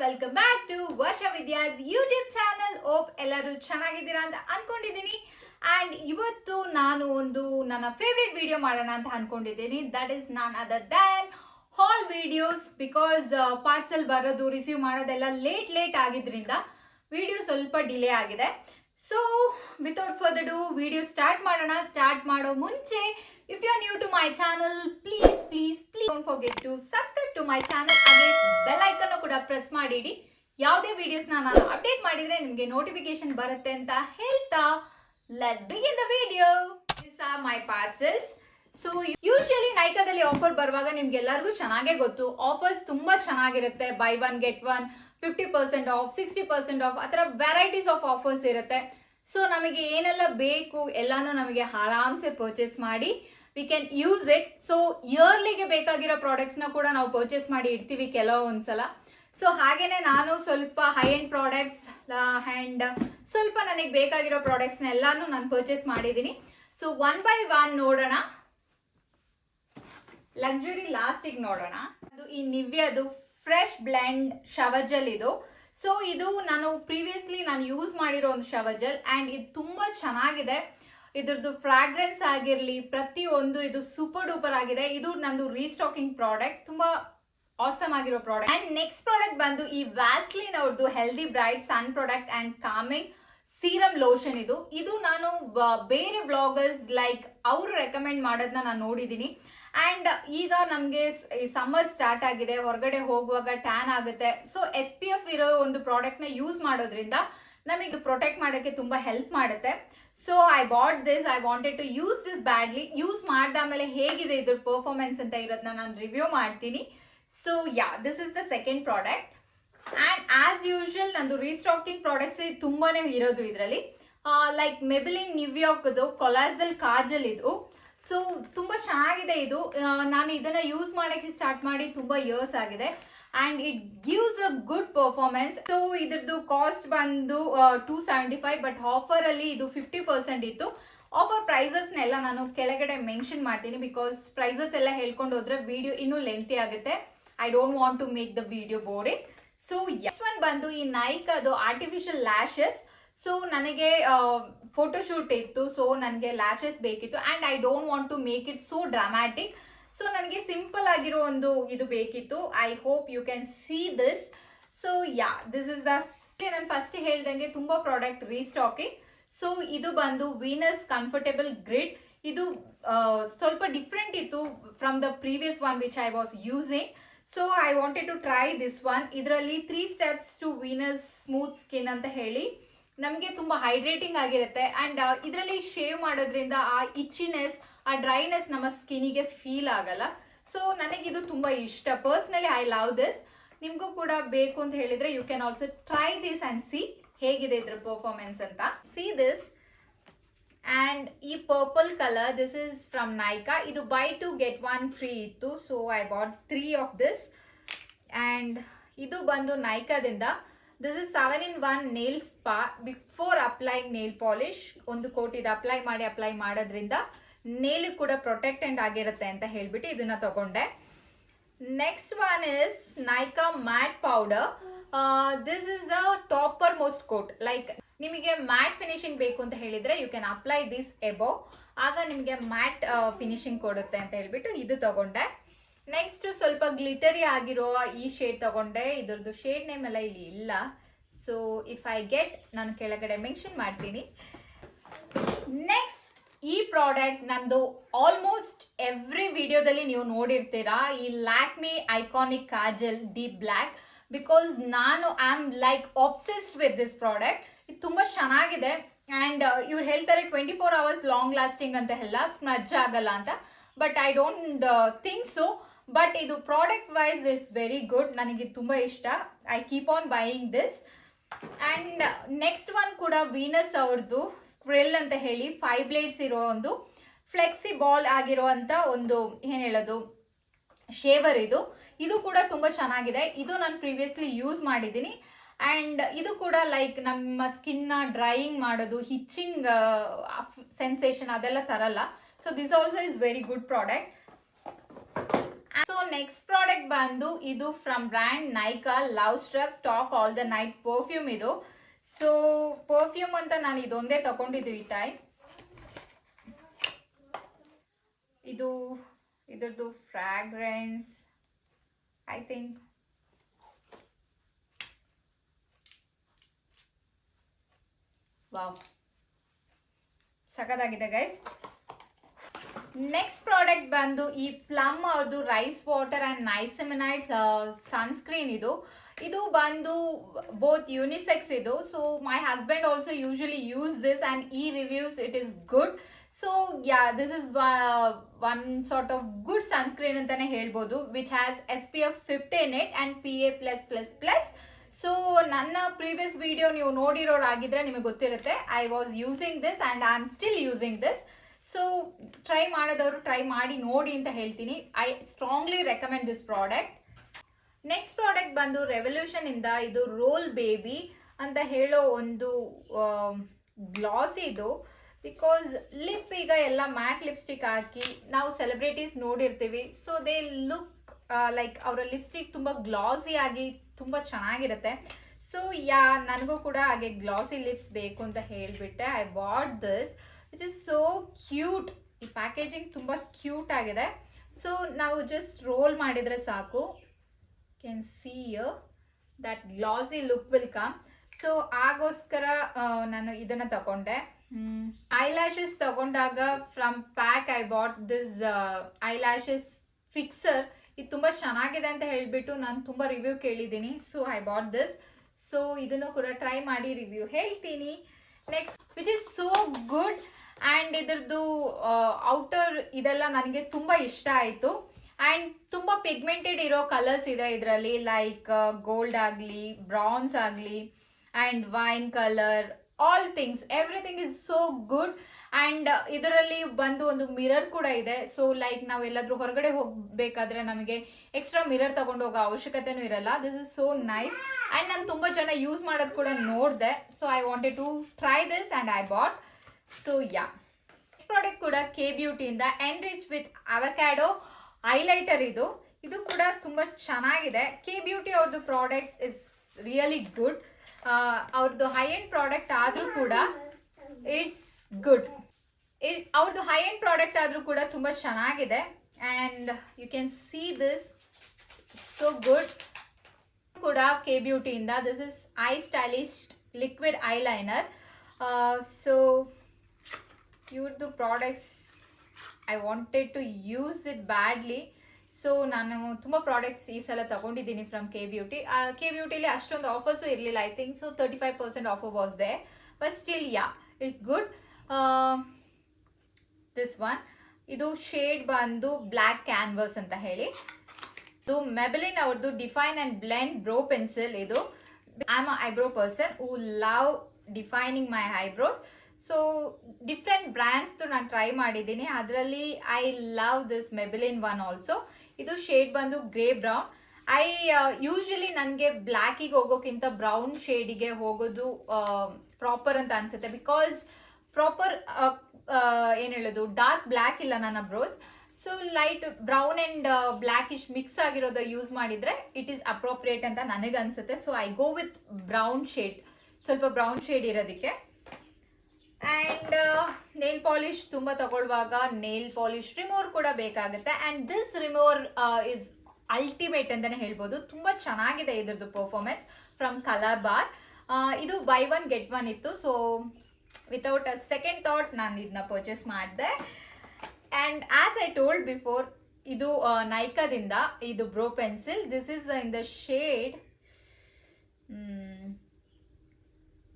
Welcome back to ವರ್ಷ Vidya's YouTube channel. ಓಪ್ ಎಲ್ಲರೂ ಚೆನ್ನಾಗಿದ್ದೀರಾ ಅಂತ ಅನ್ಕೊಂಡಿದ್ದೀನಿ. ಆ್ಯಂಡ್ ಇವತ್ತು ನಾನು ಒಂದು ನನ್ನ ಫೇವ್ರೆಟ್ ವಿಡಿಯೋ ಮಾಡೋಣ ಅಂತ ಅನ್ಕೊಂಡಿದ್ದೀನಿ. That is none other than hall videos. Because parcel ಬರೋದು ರಿಸೀವ್ ಮಾಡೋದೆಲ್ಲ ಲೇಟ್ ಆಗಿದ್ರಿಂದ ವಿಡಿಯೋ ಸ್ವಲ್ಪ ಡಿಲೇ ಆಗಿದೆ. So without further do video start ಮಾಡೋಣ. ಸ್ಟಾರ್ಟ್ ಮಾಡೋ ಮುಂಚೆ if you are new to my channel, please don't forget to subscribe to my channel. ಹಾಗೆ bell icon ಕೂಡ ಪ್ರೆಸ್ ಮಾಡಿಡಿ. ಯಾವುದೇ ವಿಡಿಯೋಸ್ ನಾನು ಅಪ್ಡೇಟ್ ಮಾಡಿದ್ರೆ ನಿಮಗೆ ನೋಟಿಫಿಕೇಶನ್ ಬರುತ್ತೆ ಅಂತ ಹೇಳ್ತಾ let's begin the video. These are my parcels. So usually ನೈಕಾದಲ್ಲಿ ಆಫರ್ ಬರುವಾಗ ನಿಮ್ಗೆಲ್ಲರಿಗೂ ಚೆನ್ನಾಗೇ ಗೊತ್ತು. ಆಫರ್ಸ್ ತುಂಬಾ ಚೆನ್ನಾಗಿರುತ್ತೆ. Buy one get one, 50% off, 60% off, ಆ ಥರ ವೆರೈಟೀಸ್ ಆಫ್ ಆಫರ್ಸ್ ಇರುತ್ತೆ. ಸೊ ನಮಗೆ ಏನೆಲ್ಲ ಬೇಕು ಎಲ್ಲಾನು ನಮಗೆ ಆರಾಮ್ಸೆ ಪರ್ಚೇಸ್ ಮಾಡಿ we can use it. So ಇಯರ್ಲಿಗೆ ಬೇಕಾಗಿರೋ ಪ್ರಾಡಕ್ಟ್ಸ್ನ ಕೂಡ ನಾವು ಪರ್ಚೇಸ್ ಮಾಡಿ ಇಡ್ತೀವಿ ಕೆಲವೊಂದ್ಸಲ. ಸೊ ಹಾಗೇನೆ ನಾನು ಸ್ವಲ್ಪ ಹೈ ಎಂಡ್ ಪ್ರಾಡಕ್ಟ್ಸ್ ಆ್ಯಂಡ್ ಸ್ವಲ್ಪ ನನಗೆ ಬೇಕಾಗಿರೋ ಪ್ರಾಡಕ್ಟ್ಸ್ನ ಎಲ್ಲಾನು ನಾನು ಪರ್ಚೇಸ್ ಮಾಡಿದ್ದೀನಿ. ಸೊ ಒನ್ ಬೈ ಒನ್ ನೋಡೋಣ. ಲಕ್ಸುರಿ ಲಾಸ್ಟಿಗೆ ನೋಡೋಣ. ಅದು ಈ ನಿವ್ಯದು ಫ್ರೆಶ್ ಬ್ಲೆಂಡ್ ಶವರ್ ಜೆಲ್ ಇದು. ಸೊ ಇದು ನಾನು ಪ್ರೀವಿಯಸ್ಲಿ ಯೂಸ್ ಮಾಡಿರೋ ಒಂದು ಶವರ್ ಜೆಲ್ ಆ್ಯಂಡ್ ಇದು ತುಂಬ ಚೆನ್ನಾಗಿದೆ. ಇದ್ರದ್ದು ಫ್ರಾಗ್ರೆನ್ಸ್ ಆಗಿರಲಿ ಪ್ರತಿಯೊಂದು ಇದು ಸೂಪರ್ ಡೂಪರ್ ಆಗಿದೆ. ಇದು ನಂದು ರೀಸ್ಟಾಕಿಂಗ್ ಪ್ರಾಡಕ್ಟ್, ತುಂಬ ಆಸಮ್ ಆಗಿರೋ ಪ್ರಾಡಕ್ಟ್. ಆ್ಯಂಡ್ ನೆಕ್ಸ್ಟ್ ಪ್ರಾಡಕ್ಟ್ ಬಂದು ಈ ವ್ಯಾಸ್ಲಿನ್ ಅವ್ರದ್ದು healthy bright sun product and coming serum lotion. ಇದು ನಾನು ಬೇರೆ ಬ್ಲಾಗರ್ಸ್ ಲೈಕ್ ಅವರು ರೆಕಮೆಂಡ್ ಮಾಡೋದನ್ನ ನಾನು ನೋಡಿದ್ದೀನಿ. ಆ್ಯಂಡ್ ಈಗ ನಮಗೆ ಸಮ್ಮರ್ ಸ್ಟಾರ್ಟ್ ಆಗಿದೆ, ಹೊರಗಡೆ ಹೋಗುವಾಗ ಟ್ಯಾನ್ ಆಗುತ್ತೆ. ಸೊ SPF ಇರೋ ಒಂದು ಪ್ರಾಡಕ್ಟ್ನ ಯೂಸ್ ಮಾಡೋದ್ರಿಂದ ನಮಗೆ ಪ್ರೊಟೆಕ್ಟ್ ಮಾಡೋಕ್ಕೆ ತುಂಬ ಹೆಲ್ಪ್ ಮಾಡುತ್ತೆ. So I bought this. I wanted to use this badly. Use ಮಾಡಿದಾದ್ಮೇಲೆ ಹೇಗಿದೆ ಇದ್ರ ಪರ್ಫಾರ್ಮೆನ್ಸ್ ಅಂತ ಇರೋದನ್ನ ನಾನು ರಿವ್ಯೂ ಮಾಡ್ತೀನಿ. So this is the second product. And as usual ನಂದು ರೀಸ್ಟಾಕಿಂಗ್ ಪ್ರಾಡಕ್ಟ್ಸ್ ತುಂಬಾನೇ ಇರೋದು ಇದರಲ್ಲಿ. ಲೈಕ್ ಮೆಬಿಲಿನ್ ನಿವ್ಯಾಕ್ದು ಕೊಲಾಜಲ್ ಕಾಜಲ್ ಇದು. ಸೊ ತುಂಬ ಚೆನ್ನಾಗಿದೆ ಇದು. ನಾನು ಇದನ್ನು ಯೂಸ್ ಮಾಡೋಕ್ಕೆ ಸ್ಟಾರ್ಟ್ ಮಾಡಿ ತುಂಬ ಇಯರ್ಸ್ ಆಗಿದೆ and it gives a good performance. So ಇದ್ರದ್ದು ಕಾಸ್ಟ್ ಬಂದು 275, ಬಟ್ ಆಫರಲ್ಲಿ ಇದು 50% ಇತ್ತು. ಆಫರ್ ಪ್ರೈಸಸ್ನೆಲ್ಲ ನಾನು ಕೆಳಗಡೆ ಮೆನ್ಷನ್ ಮಾಡ್ತೀನಿ. ಬಿಕಾಸ್ ಪ್ರೈಸಸ್ ಎಲ್ಲ ಹೇಳ್ಕೊಂಡು ಹೋದ್ರೆ ವಿಡಿಯೋ ಇನ್ನೂ ಲೆಂತಿ ಆಗುತ್ತೆ. I don't want to make the video boring. So next one ಬಂದು ಈ ನೈಕಾದು ಆರ್ಟಿಫಿಷಿಯಲ್ ಲ್ಯಾಶಸ್. ಸೊ ನನಗೆ ಫೋಟೋಶೂಟ್ ಇತ್ತು. ಸೊ ನನಗೆ ಲ್ಯಾಶಸ್ ಬೇಕಿತ್ತು and I don't want to make it so dramatic. So ನನಗೆ ಸಿಂಪಲ್ ಆಗಿರೋ ಒಂದು ಇದು ಬೇಕಿತ್ತು. I hope you can see this. So this is the ನಾನು ಫಸ್ಟ್ ಹೇಳ್ದಂಗೆ ತುಂಬ ಪ್ರಾಡಕ್ಟ್ ರೀಸ್ಟಾಕಿಂಗ್. ಸೊ ಇದು ಬಂದು ವೀನಸ್ ಕಂಫರ್ಟೇಬಲ್ ಗ್ರಿಡ್. ಇದು ಸ್ವಲ್ಪ ಡಿಫ್ರೆಂಟ್ ಇತ್ತು from the previous one which I was using. So I wanted to try this one. ಇದರಲ್ಲಿ 3 steps to Venus smooth skin ಅಂತ ಹೇಳಿ ನಮಗೆ ತುಂಬ ಹೈಡ್ರೇಟಿಂಗ್ ಆಗಿರುತ್ತೆ. ಆ್ಯಂಡ್ ಇದರಲ್ಲಿ ಶೇವ್ ಮಾಡೋದ್ರಿಂದ ಆ ಇಚ್ಚಿನೆಸ್, ಆ ಡ್ರೈನೆಸ್ ನಮ್ಮ ಸ್ಕಿನ್ನಿಗೆ ಫೀಲ್ ಆಗಲ್ಲ. ಸೊ ನನಗಿದು ತುಂಬ ಇಷ್ಟ. Personally I love this. ನಿಮಗೂ ಕೂಡ ಬೇಕು ಅಂತ ಹೇಳಿದರೆ you can also try this and see ಹೇಗಿದೆ ಇದ್ರ ಪರ್ಫಾರ್ಮೆನ್ಸ್ ಅಂತ. See this. ಆ್ಯಂಡ್ ಈ purple colour, this is from Nykaa. ಇದು ಬೈ 2 get 1 ಫ್ರೀ ಇತ್ತು. So I bought 3 of this. And ಇದು ಬಂದು ನೈಕಾದಿಂದ. This is 7-in-1 nail spa. Before applying nail polish ಒಂದು ಕೋಟ್ ಇದು ಅಪ್ಲೈ ಮಾಡೋದ್ರಿಂದ ನೇಲ್ ಕೂಡ ಪ್ರೊಟೆಕ್ಟೆಂಡ್ ಆಗಿರುತ್ತೆ ಅಂತ ಹೇಳ್ಬಿಟ್ಟು ಇದನ್ನ ತಗೊಂಡೆ. Next one is Nykaa matte powder. This is the topper most coat. Like ನಿಮಗೆ ಮ್ಯಾಟ್ ಫಿನಿಶಿಂಗ್ ಬೇಕು ಅಂತ ಹೇಳಿದ್ರೆ you can apply this above. ಆಗ ನಿಮಗೆ ಮ್ಯಾಟ್ ಫಿನಿಶಿಂಗ್ ಕೊಡುತ್ತೆ ಅಂತ ಹೇಳ್ಬಿಟ್ಟು ಇದು ತಗೊಂಡೆ. ನೆಕ್ಸ್ಟ್ ಸ್ವಲ್ಪ ಗ್ಲಿಟರಿ ಆಗಿರೋ ಈ ಶೇಡ್ ತಗೊಂಡೆ. ಇದ್ರದ್ದು ಶೇಡ್ ನೇಮ್ ಎಲ್ಲ ಇಲ್ಲಿ ಇಲ್ಲ. ಸೊ ಇಫ್ ಐ ಗೆಟ್ ನಾನು ಕೆಳಗಡೆ ಮೆನ್ಷನ್ ಮಾಡ್ತೀನಿ. ನೆಕ್ಸ್ಟ್ ಈ ಪ್ರಾಡಕ್ಟ್ ನಂದು ಆಲ್ಮೋಸ್ಟ್ ಎವ್ರಿ ವಿಡಿಯೋದಲ್ಲಿ ನೀವು ನೋಡಿರ್ತೀರಾ. ಈ Lakme iconic kajal deep black. Because ನಾನು I am like obsessed with this product. ಇದು ತುಂಬ ಚೆನ್ನಾಗಿದೆ. ಆ್ಯಂಡ್ ಇವ್ರು ಹೇಳ್ತಾರೆ 24 hours ಲಾಂಗ್ ಲಾಸ್ಟಿಂಗ್ ಅಂತ ಎಲ್ಲ, ಸ್ಮಡ್ಜ್ ಆಗಲ್ಲ ಅಂತ. But I don't think so. But ಇದು product wise is very good. ನನಗೆ ತುಂಬ ಇಷ್ಟ. I keep on buying this. And next one ಕೂಡ ವೀನಸ್ ಅವ್ರದ್ದು ಸ್ಕ್ರಿಲ್ ಅಂತ ಹೇಳಿ 5 blades ಇರೋ ಒಂದು ಫ್ಲೆಕ್ಸಿಬಾಲ್ ಆಗಿರುವಂಥ ಒಂದು ಏನು ಹೇಳೋದು ಶೇವರ್. ಇದು ಕೂಡ ತುಂಬ ಚೆನ್ನಾಗಿದೆ. ಇದು ನಾನು ಪ್ರೀವಿಯಸ್ಲಿ ಯೂಸ್ ಮಾಡಿದ್ದೀನಿ. ಆ್ಯಂಡ್ ಇದು ಕೂಡ ಲೈಕ್ ನಮ್ಮ ಸ್ಕಿನ್ನ ಡ್ರೈಯಿಂಗ್ ಮಾಡೋದು, ಹಿಚ್ಚಿಂಗ್ ಸೆನ್ಸೇಷನ್ ಅದೆಲ್ಲ ತರಲ್ಲ. So this also is very good product. So next product ಬಂದು ಇದು from brand Nykaa love struck talk all the night perfume ಇದು. ಸೊ ಪರ್ಫ್ಯೂಮ್ ಅಂತ ನಾನು ಇದೊಂದೇ ತಗೊಂಡಿದ್ದು ಈ ಟೈಮ್. ಇದು ಇದರದ್ದು ಫ್ರಾಗ್ರೆನ್ಸ್ ಐ ಥಿಂಕ್ ವಾವ್ ಸಖತ್ತಾಗಿದೆ ಗೈಸ್. ನೆಕ್ಸ್ಟ್ ಪ್ರಾಡಕ್ಟ್ ಬಂದು ಈ ಪ್ಲಮ್ ಅವ್ರದ್ದು rice water and niacinamide sunscreen ಇದು. ಇದು ಬಂದು ಬೋತ್ ಯೂನಿಸೆಕ್ಸ್ ಇದು. So my husband also usually use this and ಈ reviews it is good. So yeah this is one sort of good sunscreen ಅಂತಾನೆ ಹೇಳ್ಬೋದು, which has SPF 50 in it and PA+++. So ನನ್ನ previous video ನೀವು ನೋಡಿರೋರಾಗಿದ್ರೆ ನಿಮಗೆ ಗೊತ್ತಿರುತ್ತೆ. I was using this and I am still using this. So try ಮಾಡೋದವರು try ಮಾಡಿ ನೋಡಿ ಅಂತ ಹೇಳ್ತೀನಿ. I strongly recommend this product. Next product ಬಂದು ರೆವಲ್ಯೂಷನ್ ಇಂದ ಇದು ರೋಲ್ ಬೇಬಿ ಅಂತ ಹೇಳೋ ಒಂದು ಗ್ಲಾಸ್ ಇದು. ಬಿಕಾಸ್ ಲಿಪ್ ಈಗ ಎಲ್ಲ ಮ್ಯಾಟ್ ಲಿಪ್ಸ್ಟಿಕ್ ಹಾಕಿ ನಾವು ಸೆಲೆಬ್ರಿಟೀಸ್ ನೋಡಿರ್ತೀವಿ. ಸೊ ದೇ ಲುಕ್ ಲೈಕ್ ಅವರ ಲಿಪ್ಸ್ಟಿಕ್ ತುಂಬ ಗ್ಲಾಸಿ ಆಗಿ ತುಂಬ ಚೆನ್ನಾಗಿರುತ್ತೆ. ಸೊ ಯಾ ನನಗೂ ಕೂಡ ಹಾಗೆ ಗ್ಲಾಸಿ ಲಿಪ್ಸ್ ಬೇಕು ಅಂತ ಹೇಳಿಬಿಟ್ಟೆ I bought this which is so cute. ಈ ಪ್ಯಾಕೇಜಿಂಗ್ ತುಂಬ ಕ್ಯೂಟ್ ಆಗಿದೆ. ಸೊ ನಾವು ಜಸ್ಟ್ ರೋಲ್ ಮಾಡಿದರೆ ಸಾಕು, can see that glossy look will come. So ಆಗೋಸ್ಕರ ನಾನು ಇದನ್ನು ತಗೊಂಡೆ. ಐಲ್ಯಾಶಸ್ ತಗೊಂಡಾಗ from pack I bought this eyelashes fixer. ಇದು ತುಂಬ ಚೆನ್ನಾಗಿದೆ ಅಂತ ಹೇಳಿಬಿಟ್ಟು ನಾನು ತುಂಬ ರಿವ್ಯೂ ಕೇಳಿದ್ದೀನಿ. So I bought this. So ಇದನ್ನು ಕೂಡ ಟ್ರೈ ಮಾಡಿ ರಿವ್ಯೂ ಹೇಳ್ತೀನಿ. Next which is so good and ಇದ್ರದ್ದು ಔಟರ್ ಇದೆಲ್ಲ ನನಗೆ ತುಂಬ ಇಷ್ಟ ಆಯಿತು. ಆ್ಯಂಡ್ ತುಂಬ ಪಿಗ್ಮೆಂಟೆಡ್ ಇರೋ ಕಲರ್ಸ್ ಇದೆ ಇದರಲ್ಲಿ, ಲೈಕ್ ಗೋಲ್ಡ್ ಆಗಲಿ ಬ್ರೌನ್ಸ್ ಆಗಲಿ and wine colour, all things everything is so good. And ಇದರಲ್ಲಿ ಬಂದು ಒಂದು ಮಿರರ್ ಕೂಡ ಇದೆ. ಸೊ ಲೈಕ್ ನಾವು ಎಲ್ಲಾದರೂ ಹೊರಗಡೆ ಹೋಗಬೇಕಾದ್ರೆ ನಮಗೆ ಎಕ್ಸ್ಟ್ರಾ ಮಿರರ್ ತಗೊಂಡು ಹೋಗೋ ಅವಶ್ಯಕತೆನೂ ಇರಲ್ಲ. This is so nice and ನಾನು ತುಂಬ ಜನ ಯೂಸ್ ಮಾಡೋದು ಕೂಡ ನೋಡಿದೆ. So I wanted to try this and I bought. So yeah next product ಕೂಡ ಕೆ ಬ್ಯೂಟಿಯಿಂದ ಎನ್ರಿಚ್ ವಿತ್ ಅವಕ್ಯಾಡೋ ಹೈಲೈಟರ್ ಇದು. ಇದು ಕೂಡ ತುಂಬ ಚೆನ್ನಾಗಿದೆ. ಕೆ ಬ್ಯೂಟಿ ಅವ್ರದ್ದು ಪ್ರಾಡಕ್ಟ್ಸ್ ಇಸ್ ರಿಯಲಿ ಗುಡ್. ಅವ್ರದ್ದು ಹೈ ಎಂಡ್ ಪ್ರಾಡಕ್ಟ್ ಆದರೂ ಕೂಡ ಇಟ್ಸ್ ಗುಡ್. ಅವ್ರದ್ದು ಹೈ ಎಂಡ್ ಪ್ರಾಡಕ್ಟ್ ಆದರೂ ಕೂಡ ತುಂಬ ಚೆನ್ನಾಗಿದೆ. And you can see this so good. ಕೂಡ ಕೆ ಬ್ಯೂಟಿಯಿಂದ this is I stylish liquid eyeliner. So ಇವ್ರದ್ದು products I wanted to use it badly. So ನಾನು ತುಂಬ ಪ್ರಾಡಕ್ಟ್ಸ್ ಈ ಸಲ ತಗೊಂಡಿದ್ದೀನಿ ಫ್ರಮ್ ಕೆ ಬ್ಯೂಟಿ. ಕೆ ಬ್ಯೂಟಿಲಿ ಅಷ್ಟೊಂದು ಆಫರ್ಸು ಇರಲಿಲ್ಲ. I think so 35% offer was there, but still yeah it's good. This one ಇದು ಶೇಡ್ ಬಂದು ಬ್ಲ್ಯಾಕ್ ಕ್ಯಾನ್ವಸ್ ಅಂತ ಹೇಳಿ. ಇದು ಮೆಬೆಲಿನ್ ಅವ್ರದ್ದು define and blend brow pencil ಇದು. I am a eyebrow person who love defining my eyebrows. So different ಬ್ರ್ಯಾಂಡ್ಸ್ದು ನಾನು try ಮಾಡಿದ್ದೀನಿ. ಅದರಲ್ಲಿ I love this ಮೆಬೆಲಿನ್ one also. ಇದು ಶೇಡ್ ಬಂದು ಗ್ರೇ ಬ್ರೌನ್. ಯೂಶಲಿ ನನಗೆ ಬ್ಲ್ಯಾಕಿಗೆ ಹೋಗೋಕ್ಕಿಂತ ಬ್ರೌನ್ ಶೇಡಿಗೆ ಹೋಗೋದು ಪ್ರಾಪರ್ ಅಂತ ಅನಿಸುತ್ತೆ. ಬಿಕಾಸ್ ಪ್ರಾಪರ್ ಏನು ಹೇಳೋದು ಡಾರ್ಕ್ ಬ್ಲ್ಯಾಕ್ ಇಲ್ಲ ನನ್ನ bros. So light brown and blackish mix ಆಗಿರೋದು ಯೂಸ್ ಮಾಡಿದರೆ ಇಟ್ ಈಸ್ ಅಪ್ರೋಪ್ರಿಯೇಟ್ ಅಂತ ನನಗೆ ಅನಿಸುತ್ತೆ. So I go with brown shade, ಸ್ವಲ್ಪ ಬ್ರೌನ್ ಶೇಡ್ ಇರೋದಕ್ಕೆ. ಆ್ಯಂಡ್ ನೇಲ್ ಪಾಲಿಶ್ ತುಂಬ ತಗೊಳ್ಳುವಾಗ ನೇಲ್ ಪಾಲಿಶ್ ರಿಮೂವರ್ ಕೂಡ ಬೇಕಾಗುತ್ತೆ. And this remover is ultimate ಅಂತಲೇ ಹೇಳ್ಬೋದು. ತುಂಬ ಚೆನ್ನಾಗಿದೆ ಇದ್ರದ್ದು ಪರ್ಫಾರ್ಮೆನ್ಸ್ ಫ್ರಮ್ ಕಲರ್ ಬಾರ್. ಇದು ಬೈ ಒನ್ ಗೆಟ್ ಒನ್ ಇತ್ತು. So without a second thought ನಾನು ಇದನ್ನ ಪರ್ಚೇಸ್ ಮಾಡಿದೆ. And as I told before, ಇದು ನೈಕಾದಿಂದ ಇದು brow pencil. This is in the shade,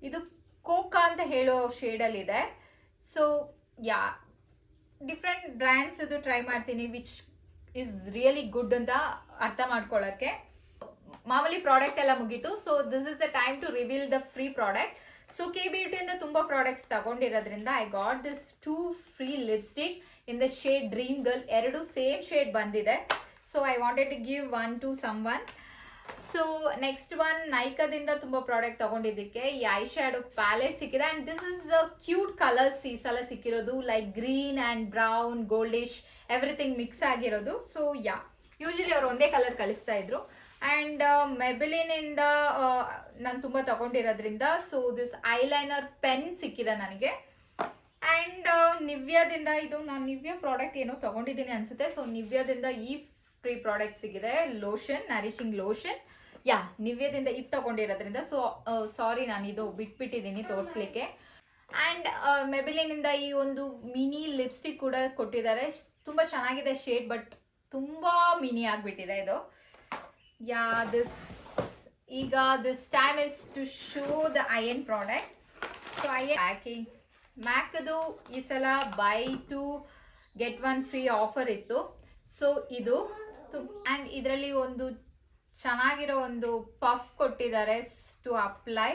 ಇದು ಕೋಕಾ ಅಂತ ಹೇಳೋ ಶೇಡಲ್ಲಿದೆ. ಸೊ ಯಾ ಡಿಫ್ರೆಂಟ್ ಬ್ರ್ಯಾಂಡ್ಸ್ ಇದು ಟ್ರೈ ಮಾಡ್ತೀನಿ ವಿಚ್ ಈಸ್ ರಿಯಲಿ ಗುಡ್ ಅಂತ ಅರ್ಥ ಮಾಡ್ಕೊಳ್ಳೋಕ್ಕೆ. ಮಾಮೂಲಿ ಪ್ರಾಡಕ್ಟ್ ಎಲ್ಲ ಮುಗೀತು. So this is the time to reveal the free product. So K ಬ್ಯೂಟಿಯಿಂದ ತುಂಬ ಪ್ರಾಡಕ್ಟ್ಸ್ ತಗೊಂಡಿರೋದ್ರಿಂದ I got this 2 free lipstick in the shade dream girl. ಎರಡು ಸೇಮ್ ಶೇಡ್ ಬಂದಿದೆ. So I wanted to give one to someone. So next one ನೈಕಾದಿಂದ ತುಂಬ product ತಗೊಂಡಿದ್ದಕ್ಕೆ ಈ eye shadow palette ಸಿಕ್ಕಿದೆ. And this is cute colours ಈ ಸಲ ಸಿಕ್ಕಿರೋದು, like green and brown goldish everything mix ಆಗಿರೋದು. ಸೊ ಯಾ ಯೂಶಲಿ ಅವ್ರು ಒಂದೇ ಕಲರ್ ಕಳಿಸ್ತಾ ಇದ್ರು. ಆ್ಯಂಡ್ ಮೆಬಿಲಿನಿಂದ ನಾನು ತುಂಬ ತಗೊಂಡಿರೋದ್ರಿಂದ ಸೊ ದಿಸ್ ಐಲೈನರ್ ಪೆನ್ ಸಿಕ್ಕಿದೆ ನನಗೆ. ಆ್ಯಂಡ್ ನಿವ್ಯಾದಿಂದ ಇದು ನಾನು ನಿವ್ಯಾ ಪ್ರಾಡಕ್ಟ್ ಏನೋ ತಗೊಂಡಿದ್ದೀನಿ ಅನಿಸುತ್ತೆ. ಸೊ ನಿವ್ಯಾದಿಂದ ಈ ಫ್ರೀ ಪ್ರಾಡಕ್ಟ್ ಸಿಗಿದೆ, ಲೋಷನ್, ನರಿಶಿಂಗ್ ಲೋಷನ್. ಯಾ, ನಿವ್ಯದಿಂದ ಇದು ತಗೊಂಡಿರೋದ್ರಿಂದ ಸೊ ಸಾರಿ ನಾನು ಇದು ಬಿಟ್ಬಿಟ್ಟಿದ್ದೀನಿ ತೋರಿಸ್ಲಿಕ್ಕೆ. ಆ್ಯಂಡ್ ಮೆಬಿಲಿನಿಂದ ಈ ಒಂದು ಮಿನಿ ಲಿಪ್ಸ್ಟಿಕ್ ಕೂಡ ಕೊಟ್ಟಿದ್ದಾರೆ. ತುಂಬ ಚೆನ್ನಾಗಿದೆ ಶೇಡ್, ಬಟ್ ತುಂಬ ಮಿನಿ ಆಗಿಬಿಟ್ಟಿದೆ ಇದು. ಯಾ, ಈಗ this time is to show the in product. So packing ಮ್ಯಾಕ್ದು ಈ ಸಲ ಬೈ 2 get 1 ಫ್ರೀ ಆಫರ್ ಇತ್ತು. ಸೊ ಇದು ಆ್ಯಂಡ್ ಇದರಲ್ಲಿ ಒಂದು ಚೆನ್ನಾಗಿರೋ ಒಂದು ಪಫ್ ಕೊಟ್ಟಿದ್ದಾರೆ ಟು ಅಪ್ಲೈ.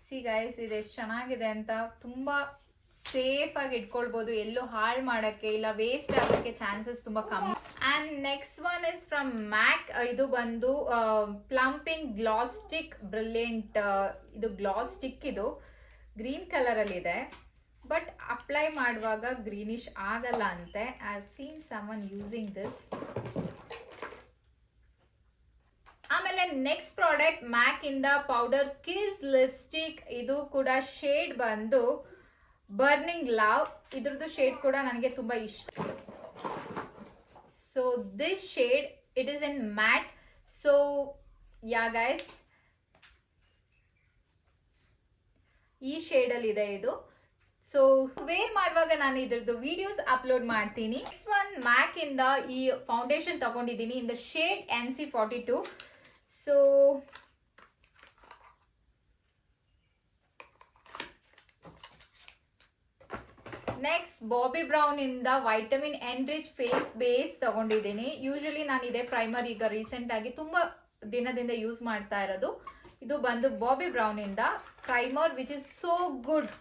ಸಿ ಗೈಸ್, ಇದು ಎಷ್ಟು ಚೆನ್ನಾಗಿದೆ ಅಂತ. ತುಂಬ ಸೇಫಾಗಿ ಇಟ್ಕೊಳ್ಬೋದು, ಎಲ್ಲೂ ಹಾಳು ಮಾಡೋಕ್ಕೆ ಇಲ್ಲ, ವೇಸ್ಟ್ ಆಗೋಕ್ಕೆ ಚಾನ್ಸಸ್ ತುಂಬ ಕಮ್ಮಿ. And next one is from MAC. ಇದು ಬಂದು ಪ್ಲಂಪಿಂಗ್ ಗ್ಲಾಸ್ ಸ್ಟಿಕ್ ಬ್ರಿಲಿಯಂಟ್. ಇದು ಗ್ಲಾಸ್ ಸ್ಟಿಕ್, ಇದು ಗ್ರೀನ್ ಕಲರಲ್ಲಿದೆ, ಬಟ್ ಅಪ್ಲೈ ಮಾಡುವಾಗ ಗ್ರೀನಿಶ್ ಆಗಲ್ಲ ಅಂತೆ. I have seen someone using this. ಆಮೇಲೆ ನೆಕ್ಸ್ಟ್ ಪ್ರಾಡಕ್ಟ್ ಮ್ಯಾಕ್ ಇಂದ ಪೌಡರ್ ಕಿಸ್ ಲಿಪ್ಸ್ಟಿಕ್. ಇದು ಕೂಡ ಶೇಡ್ ಬಂದು ಬರ್ನಿಂಗ್ ಲವ್. ಇದ್ರದ್ದು ಶೇಡ್ ಕೂಡ ನನಗೆ ತುಂಬ ಇಷ್ಟ. So this shade it is in mat. So yeah guys, ಈ ಶೇಡಲ್ಲಿ ಇದೆ ಇದು. ಸೊ ವೇರ್ ಮಾಡುವಾಗ ನಾನು ಇದ್ರದ್ದು ವಿಡಿಯೋಸ್ ಅಪ್ಲೋಡ್ ಮಾಡ್ತೀನಿ. ನೆಕ್ಸ್ಟ್ ಒನ್ ಮ್ಯಾಕ್ ಇಂದ ಈ ಫೌಂಡೇಶನ್ ತಗೊಂಡಿದ್ದೀನಿ ಇನ್ the shade NC42. So next Bobby Brown ಇಂದ ವೈಟಮಿನ್ ಎನ್ರಿಚ್ ಫೇಸ್ ಬೇಸ್ ತಗೊಂಡಿದ್ದೀನಿ. ಯೂಶಲಿ ನಾನು ಇದೇ ಪ್ರೈಮರ್ ಈಗ ರೀಸೆಂಟ್ ಆಗಿ ತುಂಬಾ ದಿನದಿಂದ ಯೂಸ್ ಮಾಡ್ತಾ ಇರೋದು. ಇದು ಬಂದು ಬಾಬಿ ಬ್ರೌನ್ ಇಂದ primer which is so good.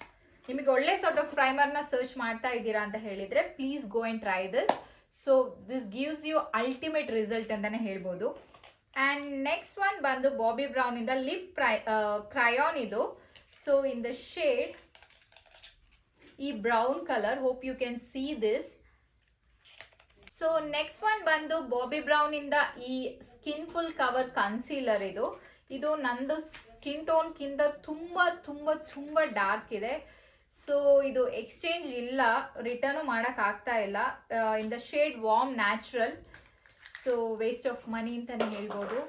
ನಿಮಗೆ ಒಳ್ಳೆ ಸಾರ್ಟ್ ಆಫ್ ಪ್ರೈಮರ್ನ ಸರ್ಚ್ ಮಾಡ್ತಾ ಇದ್ದೀರಾ ಅಂತ ಹೇಳಿದ್ರೆ please go and try this. So this gives you ultimate result ಅಂತಾನೆ ಹೇಳ್ಬೋದು. ಆ್ಯಂಡ್ ನೆಕ್ಸ್ಟ್ ಒನ್ ಬಂದು ಬಾಬಿ ಬ್ರೌನ್ ಇಂದ ಲಿಪ್ ಕ್ರಯಾನ್. ಇದು ಸೊ ಇನ್ ದ ಶೇಡ್ ಈ brown colour, hope you can see this. So next one ಬಂದು Bobbi Brown ಇಂದ ಈ skin full cover concealer. ಇದು ನಂದು ಸ್ಕಿನ್ ಟೋನ್ಗಿಂತ ತುಂಬ ತುಂಬ ತುಂಬ ಡಾರ್ಕ್ ಇದೆ. ಸೊ ಇದು ಎಕ್ಸ್ಚೇಂಜ್ ಇಲ್ಲ, ರಿಟರ್ನು ಮಾಡೋಕ್ಕಾಗ್ತಾ ಇಲ್ಲ. In the shade warm natural. So waste of money ಅಂತಲೇ ಹೇಳ್ಬೋದು.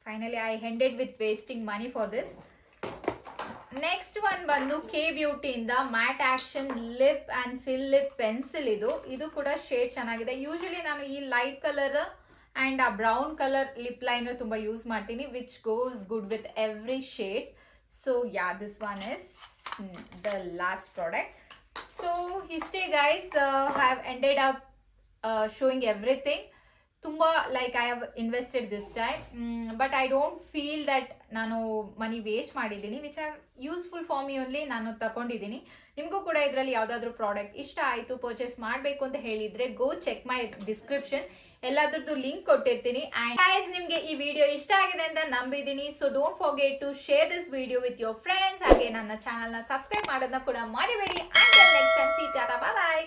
Finally I ended with wasting money for this. Next one ಬಂದು ಕೆ ಬ್ಯೂಟಿಯಿಂದ matte action lip and fill lip pencil. ಇದು ಕೂಡ ಶೇಡ್ ಚೆನ್ನಾಗಿದೆ. ಯೂಶಲಿ ನಾನು ಈ ಲೈಟ್ ಕಲರ್ ಆ್ಯಂಡ್ ಆ ಬ್ರೌನ್ ಕಲರ್ ಲಿಪ್ ಲೈನರ್ ತುಂಬ ಯೂಸ್ ಮಾಡ್ತೀನಿ, which goes good with every shades. So yeah, this one is the last product. So ಇಷ್ಟೇ guys, have ended up showing everything. ತುಂಬ like I have invested this time, but I don't feel that ನಾನು money waste ಮಾಡಿದ್ದೀನಿ, which are useful for me only. ನಾನು ತಗೊಂಡಿದ್ದೀನಿ. ನಿಮಗೂ ಕೂಡ ಇದರಲ್ಲಿ ಯಾವುದಾದ್ರೂ ಪ್ರಾಡಕ್ಟ್ ಇಷ್ಟ ಆಯಿತು, ಪರ್ಚೇಸ್ ಮಾಡಬೇಕು ಅಂತ ಹೇಳಿದರೆ ಗೋ ಚೆಕ್ ಮೈ ಡಿಸ್ಕ್ರಿಪ್ಷನ್, ಎಲ್ಲಾದ್ರದ್ದು ಲಿಂಕ್ ಕೊಟ್ಟಿರ್ತೀನಿ. ಆ್ಯಂಡ್ ಗೈಸ್, ನಿಮಗೆ ಈ ವಿಡಿಯೋ ಇಷ್ಟ ಆಗಿದೆ ಅಂತ ನಂಬಿದ್ದೀನಿ. So don't forget to share this video with your friends. ಹಾಗೆ ನನ್ನ ಚಾನಲ್ನ ಸಬ್ಸ್ಕ್ರೈಬ್ ಮಾಡೋದನ್ನ ಕೂಡ ಮರಿಬೇಡಿ. ಅಂಟಿಲ್ ನೆಕ್ಸ್ಟ್ ಟೈಮ್, ಸಿ ಟಾಟಾ, ಬಾಯ್ ಬಾಯ್.